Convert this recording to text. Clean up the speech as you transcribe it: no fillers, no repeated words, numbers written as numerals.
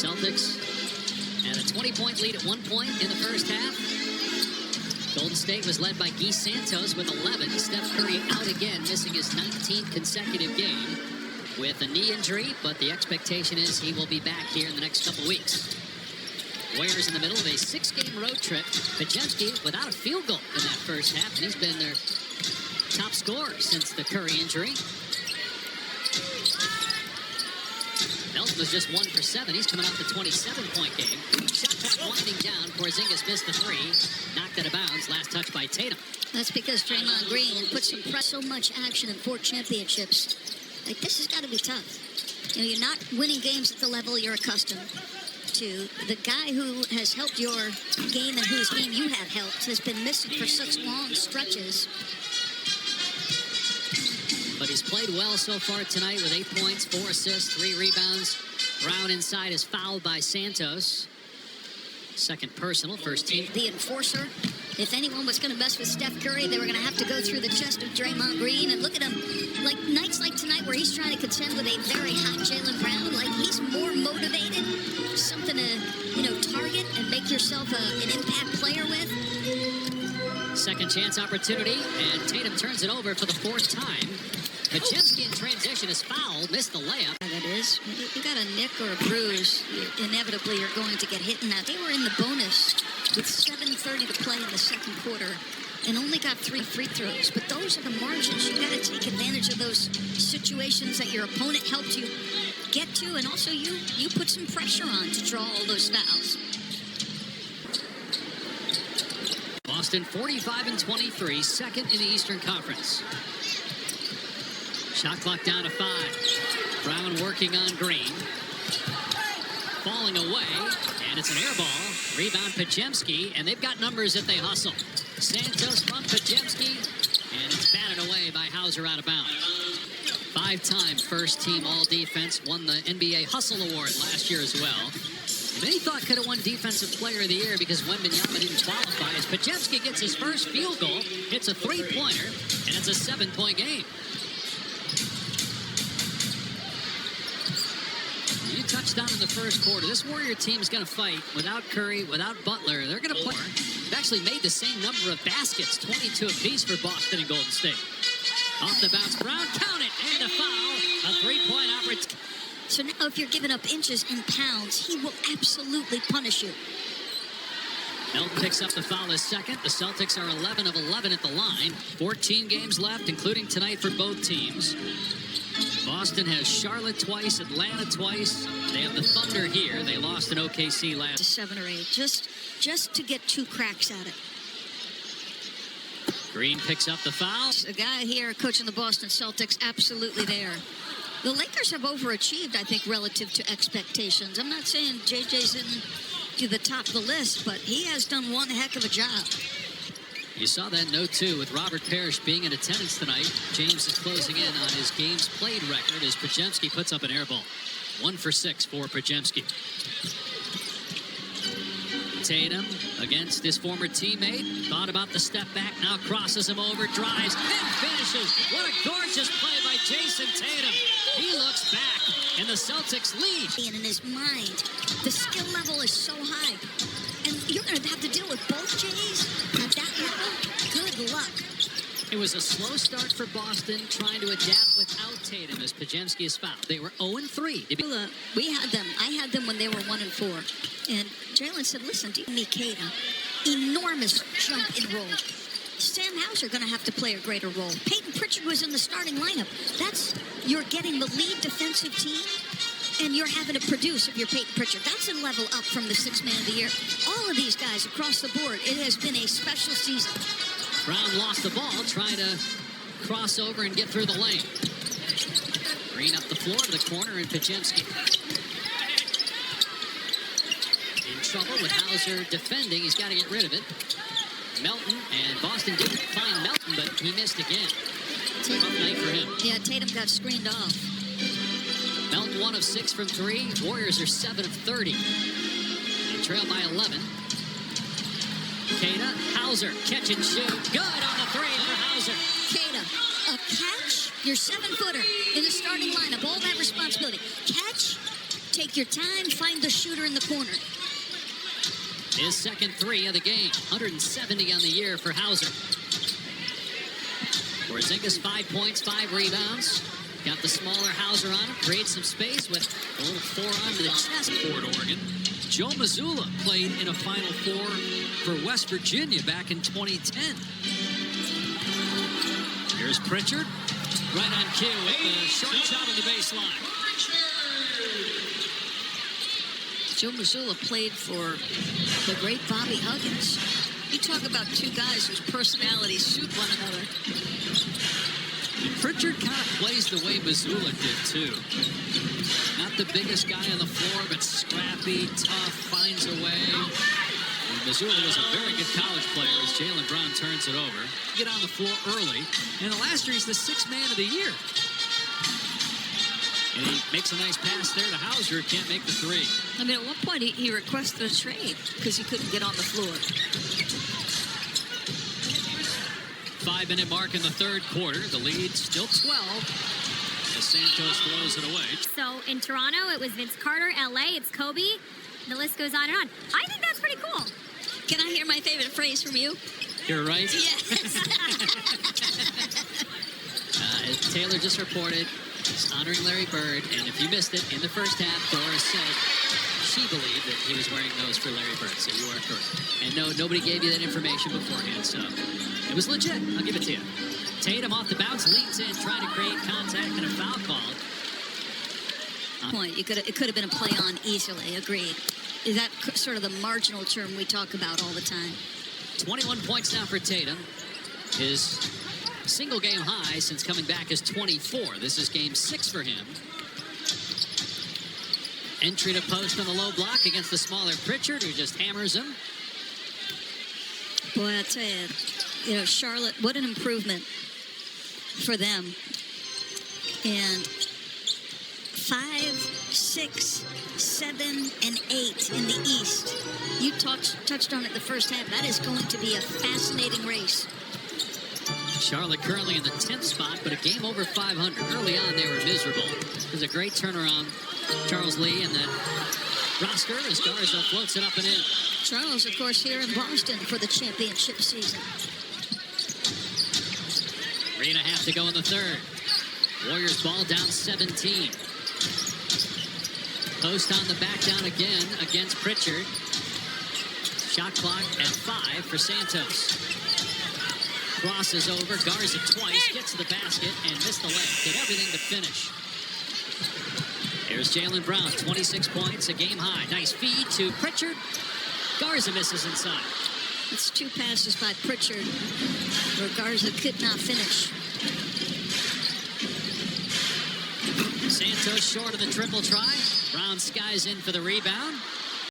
Celtics had a 20-point lead at one point in the first half. Golden State was led by Guy Santos with 11. Steph Curry out again, missing his 19th consecutive game with a knee injury, but the expectation is he will be back here in the next couple weeks. Warriors in the middle of a 6-game road trip. Podziemski without a field goal in that first half, and he's been their top scorer since the Curry injury. Melton was just 1 for 7. He's coming off the 27-point game. Shot clock winding down. Porzingis missed the three. Knocked out of bounds. Last touch by Tatum. That's because Draymond Green put so much action in 4 championships. Like, this has got to be tough. You know, you're not winning games at the level you're accustomed to. The guy who has helped your game and whose game you have helped has been missing for such long stretches. But he's played well so far tonight with 8 points, 4 assists, 3 rebounds. Brown inside is fouled by Santos. Second personal, first team. The enforcer. If anyone was going to mess with Steph Curry, they were going to have to go through the chest of Draymond Green. And look at him. Like nights like tonight where he's trying to contend with a very hot Jaylen Brown. Like, he's more motivated. Something to, you know, target and make yourself an impact player with. Second chance opportunity, and Tatum turns it over for the 4th time. Podziemski in transition is fouled, missed the layup. That is, you got a nick or a bruise, inevitably you're going to get hit in that. They were in the bonus with 7:30 to play in the second quarter and only got 3 free throws. But those are the margins. You got to take advantage of those situations that your opponent helped you get to, and also you put some pressure on to draw all those fouls. Boston 45-23, second in the Eastern Conference. Shot clock down to 5. Brown working on Green. Falling away, and it's an air ball. Rebound Podziemski, and they've got numbers if they hustle. Santos from Podziemski, and it's batted away by Hauser out of bounds. 5-time first-team all-defense, won the NBA Hustle Award last year as well. Many thought could have won Defensive Player of the Year because Wembanyama didn't qualify. As Podziemski gets his first field goal, hits a 3-pointer, and it's a 7-point game. You touched on in the first quarter. This Warrior team is going to fight without Curry, without Butler. They're going to play. They've actually made the same number of baskets, 22 apiece for Boston and Golden State. Off the bounce, Brown, count it, and a foul. A 3-point opportunity. So now if you're giving up inches and pounds, he will absolutely punish you. Melton picks up the foul his second. The Celtics are 11 of 11 at the line. 14 games left, including tonight for both teams. Boston has Charlotte twice, Atlanta twice. They have the Thunder here. They lost in OKC last. To 7 or 8, just to get 2 cracks at it. Green picks up the foul. A guy here coaching the Boston Celtics, absolutely there. The Lakers have overachieved, I think, relative to expectations. I'm not saying JJ's in to the top of the list, but he has done one heck of a job. You saw that note, too, with Robert Parrish being in attendance tonight. James is closing in on his games played record as Podziemski puts up an air ball. 1 for 6 for Podziemski. Tatum against his former teammate. Thought about the step back, now crosses him over, drives, and finishes. What a gorgeous play by Jason Tatum. He looks back, and the Celtics lead. And in his mind, the skill level is so high. And you're going to have to deal with both Jays at that level. Good luck. It was a slow start for Boston, trying to adapt without Tatum as Podziemski is fouled. They were 0-3. We had them. I had them when they were 1-4. And Jalen said, listen, to Nikita, enormous jump in role. Sam Hauser going to have to play a greater role. Peyton Pritchard was in the starting lineup. You're getting the lead defensive team, and you're having to produce if you're Peyton Pritchard. That's a level up from the 6th man of the year. All of these guys across the board, it has been a special season. Brown lost the ball, trying to cross over and get through the lane. Green up the floor to the corner, and Podziemski in trouble with Hauser defending. He's got to get rid of it. Melton, and Boston didn't find Melton, but he missed again. Tough night for him. Yeah, Tatum got screened off. Melton 1 of 6 from 3. Warriors are 7 of 30. They trail by 11. Keita, Hauser, catch and shoot. Good on the 3 for Hauser. Keita, a catch, your 7-footer in the starting lineup, all that responsibility. Catch Take your time, find the shooter in the corner. His second three of the game. 170 on the year for Hauser. Porzingis, 5 points, 5 rebounds. Got the smaller Hauser on him. Creates some space with a little forearm to the chest. Fort Oregon. Joe Mazzulla played in a Final Four for West Virginia back in 2010. Here's Pritchard. Right on cue with the short shot on the baseline. Joe Mazzulla played for the great Bobby Huggins. You talk about two guys whose personalities suit one another. Pritchard kind of plays the way Mazzulla did, too. Not the biggest guy on the floor, but scrappy, tough, finds a way. And Mazzulla was a very good college player as Jaylen Brown turns it over. Get on the floor early. And last year, he's the 6th man of the year. And he makes a nice pass there to Hauser. Can't make the three. I mean, at one point, he requested a trade because he couldn't get on the floor. 5-minute mark in the third quarter. The lead still 12 as Santos throws it away. So in Toronto, it was Vince Carter. LA, it's Kobe. The list goes on and on. I think that's pretty cool. Can I hear my favorite phrase from you? You're right. Yes. As Taylor just reported, he's honoring Larry Bird. And if you missed it, in the first half, Doris said she believed that he was wearing those for Larry Bird. So you are correct. And no, nobody gave you that information beforehand. So it was legit. I'll give it to you. Tatum off the bounce, leans in, trying to create contact, and a foul called. Point. It could have been a play on easily. Agreed. Is that sort of the marginal term we talk about all the time? 21 points now for Tatum. His single game high since coming back is 24. This is game 6 for him. Entry to post on the low block against the smaller Pritchard, who just hammers him. Boy, I tell you, Charlotte, what an improvement for them. And 5, 6, 7, and 8 in the East. You touched on it the first half. That is going to be a fascinating race. Charlotte currently in the 10th spot, but a game over 500. Early on, they were miserable. It was a great turnaround. Charles Lee and the roster as Garza floats it up and in. Charles, of course, here in Boston for the championship season. 3.5 to go in the third. Warriors ball down 17. Post on the back down again against Pritchard. Shot clock at 5 for Santos. Crosses over, Garza twice, gets to the basket and missed the layup. Did everything to finish. Here's Jaylen Brown, 26 points, a game high. Nice feed to Pritchard. Garza misses inside. It's 2 passes by Pritchard where Garza could not finish. Santos short of the triple try. Brown skies in for the rebound.